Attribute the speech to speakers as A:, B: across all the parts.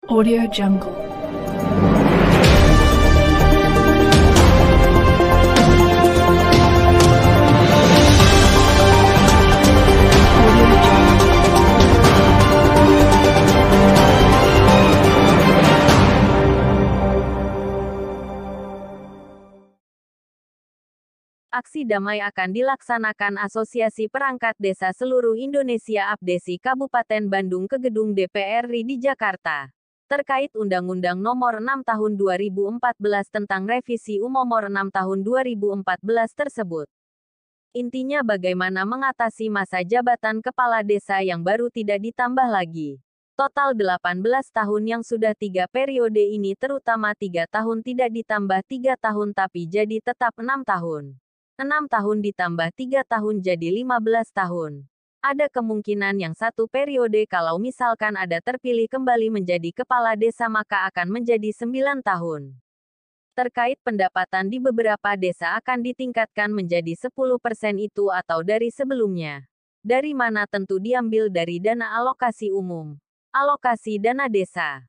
A: Audio Jungle.
B: Aksi damai akan dilaksanakan Asosiasi Perangkat Desa Seluruh Indonesia APDESI Kabupaten Bandung ke Gedung DPR RI di Jakarta. Terkait Undang-Undang Nomor 6 Tahun 2014 tentang Revisi Nomor 6 Tahun 2014 tersebut. Intinya bagaimana mengatasi masa jabatan kepala desa yang baru tidak ditambah lagi. Total 18 tahun yang sudah 3 periode ini terutama 3 tahun tidak ditambah 3 tahun tapi jadi tetap 6 tahun. 6 tahun ditambah 3 tahun jadi 15 tahun. Ada kemungkinan yang satu periode kalau misalkan ada terpilih kembali menjadi kepala desa maka akan menjadi 9 tahun. Terkait pendapatan di beberapa desa akan ditingkatkan menjadi 10% itu atau dari sebelumnya. Dari mana tentu diambil dari dana alokasi umum. Alokasi dana desa.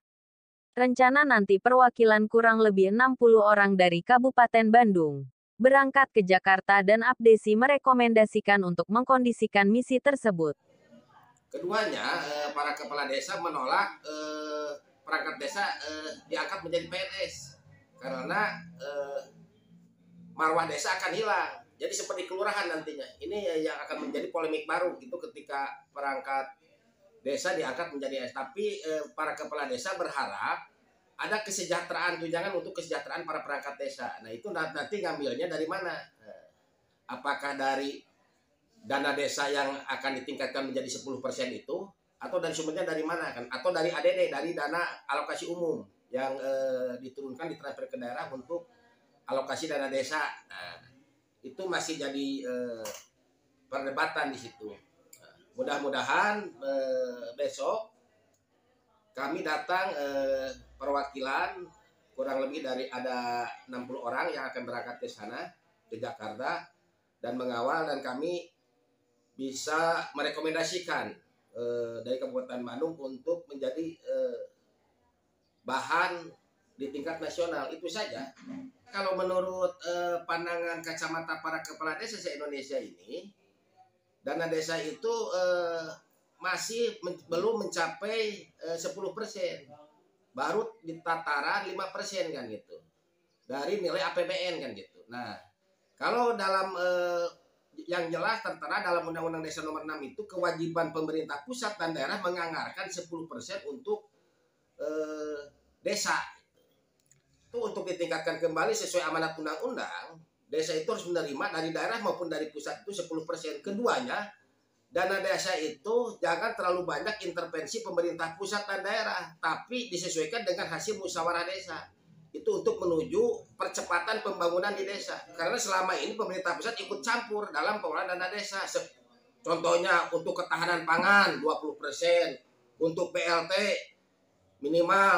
B: Rencana nanti perwakilan kurang lebih 60 orang dari Kabupaten Bandung berangkat ke Jakarta dan APDESI merekomendasikan untuk mengkondisikan misi tersebut.
C: Keduanya, para kepala desa menolak perangkat desa diangkat menjadi PNS karena marwah desa akan hilang. Jadi seperti kelurahan nantinya. Ini yang akan menjadi polemik baru itu ketika perangkat desa diangkat menjadi PNS. Tapi para kepala desa berharap ada kesejahteraan, tunjangan untuk kesejahteraan para perangkat desa. Nah itu nanti ngambilnya dari mana? Apakah dari dana desa yang akan ditingkatkan menjadi 10% itu? Atau dari sumbernya dari mana? Kan? Atau dari ADD, dari dana alokasi umum yang diturunkan, ditransfer ke daerah untuk alokasi dana desa. Nah, itu masih jadi perdebatan di situ. Mudah-mudahan besok kami datang perwakilan kurang lebih dari ada 60 orang yang akan berangkat ke sana, ke Jakarta, dan mengawal dan kami bisa merekomendasikan dari Kabupaten Bandung untuk menjadi bahan di tingkat nasional. Itu saja. Kalau menurut pandangan kacamata para kepala desa se-Indonesia ini, dana desa itu masih belum mencapai 10%. Baru di tataran 5% kan gitu. Dari nilai APBN kan gitu. Nah, kalau dalam yang jelas tertera dalam Undang-Undang Desa Nomor 6 itu kewajiban pemerintah pusat dan daerah menganggarkan 10% untuk desa. Itu untuk ditingkatkan kembali sesuai amanat undang-undang, desa itu harus menerima dari daerah maupun dari pusat itu 10%. Keduanya, dana desa itu jangan terlalu banyak intervensi pemerintah pusat dan daerah, tapi disesuaikan dengan hasil musyawarah desa. Itu untuk menuju percepatan pembangunan di desa. Karena selama ini pemerintah pusat ikut campur dalam pengelolaan dana desa. Contohnya untuk ketahanan pangan 20%, untuk PLT minimal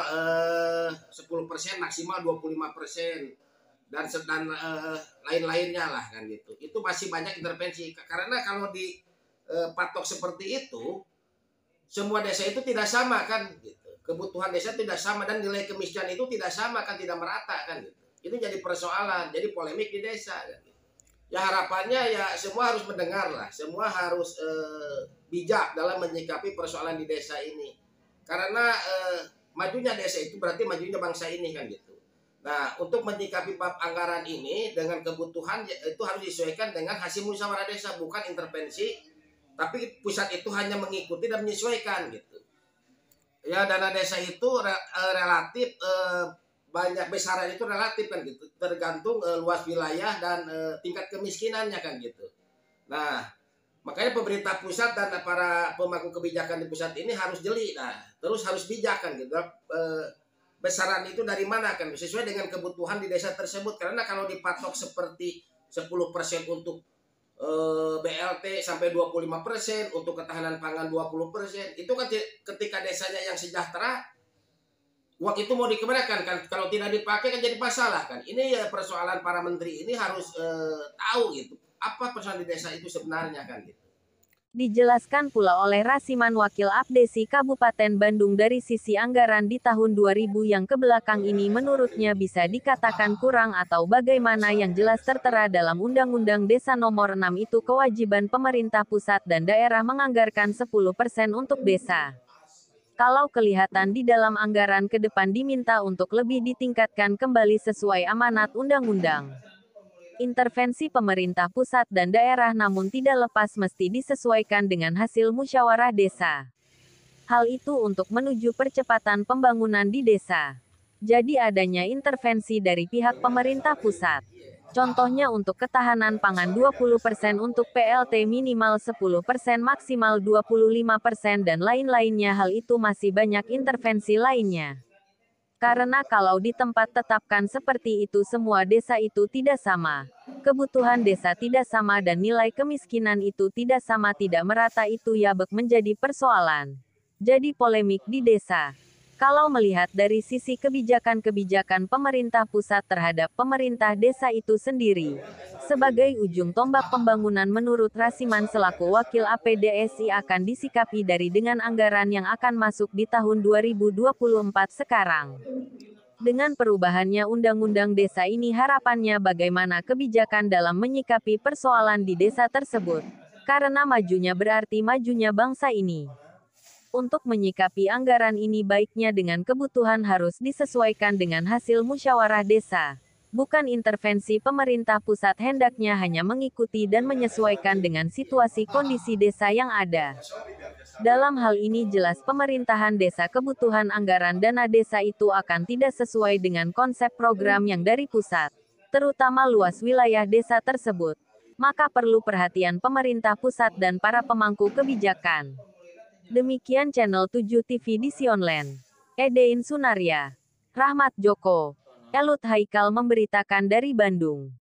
C: 10%, maksimal 25%, dan lain-lainnya lah kan gitu. Itu masih banyak intervensi. Karena kalau di patok seperti itu, semua desa itu tidak sama kan gitu. Kebutuhan desa tidak sama dan nilai kemiskinan itu tidak sama kan, tidak merata kan gitu. Ini jadi persoalan, jadi polemik di desa kan gitu. Ya harapannya ya semua harus mendengar lah, semua harus bijak dalam menyikapi persoalan di desa ini. Karena majunya desa itu berarti majunya bangsa ini kan gitu. Nah, untuk menyikapi bab anggaran ini dengan kebutuhan itu harus disesuaikan dengan hasil musyawarah desa, bukan intervensi. Tapi pusat itu hanya mengikuti dan menyesuaikan gitu. Ya dana desa itu relatif banyak besaran itu relatif kan gitu. Tergantung luas wilayah dan tingkat kemiskinannya kan gitu. Nah, makanya pemerintah pusat dan para pemangku kebijakan di pusat ini harus jeli. Nah, terus harus bijak kan gitu. Besaran itu dari mana kan sesuai dengan kebutuhan di desa tersebut. Karena kalau dipatok seperti 10% untuk BLT sampai 25%, untuk ketahanan pangan 20%, itu kan ketika desanya yang sejahtera, uang itu mau dikemanakan kan? Kalau tidak dipakai kan jadi masalah kan? Ini ya persoalan para menteri ini harus tahu gitu. Apa persoalan di desa itu sebenarnya kan gitu.
B: Dijelaskan pula oleh Rasiman Wakil Apdesi Kabupaten Bandung dari sisi anggaran di tahun 2000 yang kebelakang ini menurutnya bisa dikatakan kurang atau bagaimana yang jelas tertera dalam Undang-Undang Desa Nomor 6 itu kewajiban pemerintah pusat dan daerah menganggarkan 10% untuk desa. Kalau kelihatan di dalam anggaran ke depan diminta untuk lebih ditingkatkan kembali sesuai amanat undang-undang. Intervensi pemerintah pusat dan daerah namun tidak lepas mesti disesuaikan dengan hasil musyawarah desa. Hal itu untuk menuju percepatan pembangunan di desa. Jadi adanya intervensi dari pihak pemerintah pusat. Contohnya untuk ketahanan pangan 20% untuk PLT minimal 10% maksimal 25% dan lain-lainnya hal itu masih banyak intervensi lainnya. Karena kalau di tempat tetapkan seperti itu semua desa itu tidak sama. Kebutuhan desa tidak sama dan nilai kemiskinan itu tidak sama tidak merata itu ya menjadi persoalan. Jadi polemik di desa. Kalau melihat dari sisi kebijakan-kebijakan pemerintah pusat terhadap pemerintah desa itu sendiri. Sebagai ujung tombak pembangunan menurut Rasiman selaku Wakil APDSI akan disikapi dari dengan anggaran yang akan masuk di tahun 2024 sekarang. Dengan perubahannya Undang-Undang Desa ini harapannya bagaimana kebijakan dalam menyikapi persoalan di desa tersebut. Karena majunya berarti majunya bangsa ini. Untuk menyikapi anggaran ini baiknya dengan kebutuhan harus disesuaikan dengan hasil musyawarah desa. Bukan intervensi pemerintah pusat hendaknya hanya mengikuti dan menyesuaikan dengan situasi kondisi desa yang ada. Dalam hal ini jelas pemerintahan desa kebutuhan anggaran dana desa itu akan tidak sesuai dengan konsep program yang dari pusat, terutama luas wilayah desa tersebut. Maka perlu perhatian pemerintah pusat dan para pemangku kebijakan. Demikian channel 7 TV Disi Online. Edein Sunaria, Rahmat Joko, Elut Haikal memberitakan dari Bandung.